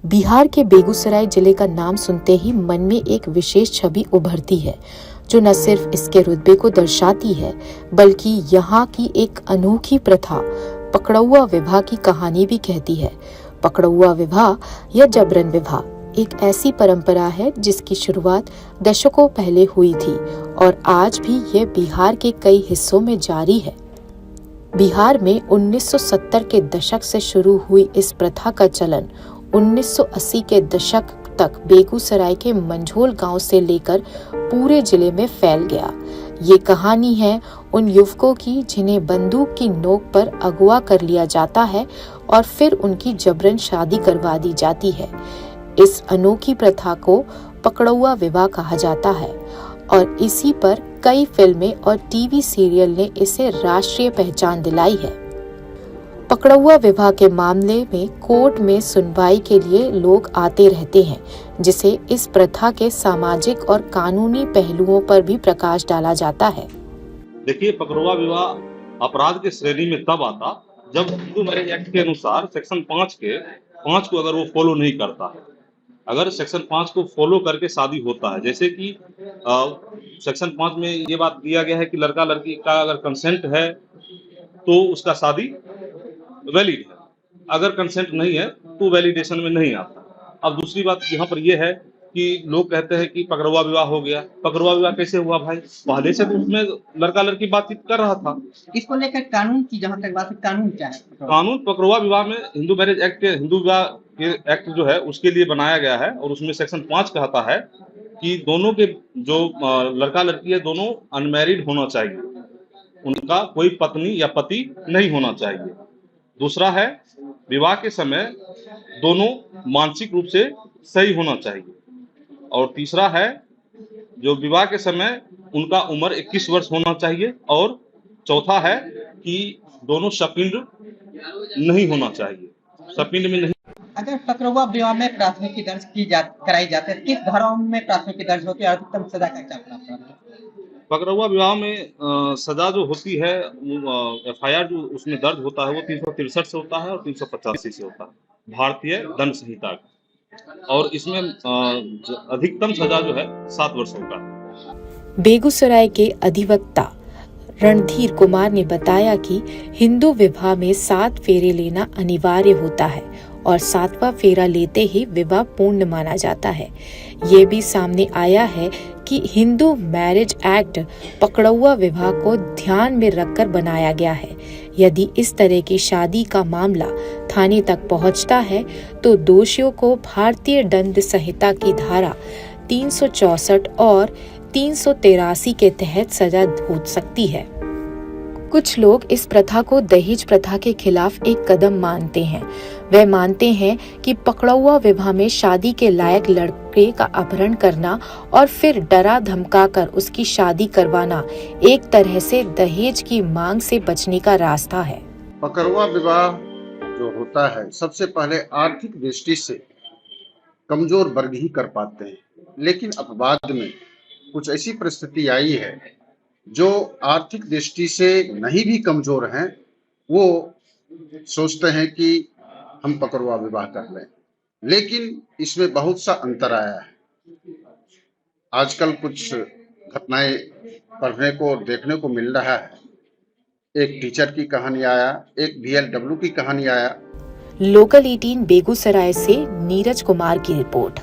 बिहार के बेगूसराय जिले का नाम सुनते ही मन में एक विशेष छवि उभरती है, जो न सिर्फ इसके रुतबे को दर्शाती है, बल्कि यहाँ की एक अनोखी प्रथा पकड़ौआ विवाह की कहानी भी कहती है। पकड़ौआ विवाह या जबरन विवाह एक ऐसी परंपरा है जिसकी शुरुआत दशकों पहले हुई थी और आज भी यह बिहार के कई हिस्सों में जारी है। बिहार में 1970 के दशक से शुरू हुई इस प्रथा का चलन 1980 के दशक तक बेगूसराय के मंझोल गांव से लेकर पूरे जिले में फैल गया। ये कहानी है उन युवकों की जिन्हें बंदूक की नोक पर अगवा कर लिया जाता है और फिर उनकी जबरन शादी करवा दी जाती है। इस अनोखी प्रथा को पकड़ौआ विवाह कहा जाता है और इसी पर कई फिल्में और टीवी सीरियल ने इसे राष्ट्रीय पहचान दिलाई है। पकड़ौआ विवाह के मामले में कोर्ट में सुनवाई के लिए लोग आते रहते हैं, जिसे इस प्रथा के सामाजिक और कानूनी पहलुओं पर भी प्रकाश डाला जाता है। देखिए, पकड़ौआ विवाह अपराध के श्रेणी में तब आता जब हिंदू मैरिज एक्ट के अनुसार सेक्शन 5 को अगर वो फॉलो नहीं करता है। अगर सेक्शन 5 को फॉलो करके शादी होता है, जैसे कि सेक्शन 5 में ये बात दिया गया है कि लड़का लड़की का अगर कंसेंट है तो उसका शादी वैलिड है, अगर कंसेंट नहीं है तो वैलिडेशन में नहीं आता। अब दूसरी बात यहाँ पर यह है कि लोग कहते हैं कि पकड़ौआ विवाह हो गया। पकड़ौआ विवाह कैसे हुआ भाई? पहले से तो उसमें लड़का लड़की बातचीत कर रहा था। इसको लेकर कानून की जहाँ तक बात है, कानून क्या है? कानून पकड़ौआ विवाह में हिंदू मैरिज एक्ट के हिंदू विवाह के एक्ट जो है उसके लिए बनाया गया है और उसमें सेक्शन 5 कहता है कि दोनों के जो लड़का लड़की है दोनों अनमैरिड होना चाहिए, उनका कोई पत्नी या पति नहीं होना चाहिए। दूसरा है विवाह के समय दोनों मानसिक रूप से सही होना चाहिए और तीसरा है जो विवाह के समय उनका उम्र 21 वर्ष होना चाहिए और चौथा है कि दोनों सपिंड नहीं होना चाहिए, सपिंड में नहीं। अगर पकड़ौआ विवाह में प्राथमिकी दर्ज कराई जाती है, किस धाराओं में प्राथमिकी दर्ज होती है, अधिकतम सजा का क्या प्रावधान है? पकड़ौआ विवाह में सजा जो होती है FIR जो उसमें दर्ज होता है वो 363 से होता है और 385 से होता है भारतीय दंड संहिता का, और इसमें अधिकतम सजा जो है 7 वर्ष होता है। बेगूसराय के अधिवक्ता रणधीर कुमार ने बताया कि हिंदू विवाह में 7 फेरे लेना अनिवार्य होता है और 7वां फेरा लेते ही विवाह पूर्ण माना जाता है। ये भी सामने आया है कि हिंदू मैरिज एक्ट पकड़ौआ विवाह को ध्यान में रखकर बनाया गया है। यदि इस तरह की शादी का मामला थाने तक पहुंचता है तो दोषियों को भारतीय दंड संहिता की धारा 364 और 383 के तहत सजा हो सकती है। कुछ लोग इस प्रथा को दहेज प्रथा के खिलाफ एक कदम मानते हैं। वे मानते हैं कि पकड़ौआ विवाह में शादी के लायक लड़के का अपहरण करना और फिर डरा धमकाकर उसकी शादी करवाना एक तरह से दहेज की मांग से बचने का रास्ता है। पकड़ौआ विवाह जो होता है सबसे पहले आर्थिक दृष्टि से कमजोर वर्ग ही कर पाते हैं, लेकिन अब बाद में कुछ ऐसी परिस्थिति आई है जो आर्थिक दृष्टि से नहीं भी कमजोर हैं, वो सोचते हैं कि हम पकड़ौआ विवाह कर लें, लेकिन इसमें बहुत सा अंतर आया है। आजकल कुछ घटनाएं पढ़ने को और देखने को मिल रहा है। एक टीचर की कहानी आया, एक VLW की कहानी आया। लोकल 18 बेगूसराय से नीरज कुमार की रिपोर्ट।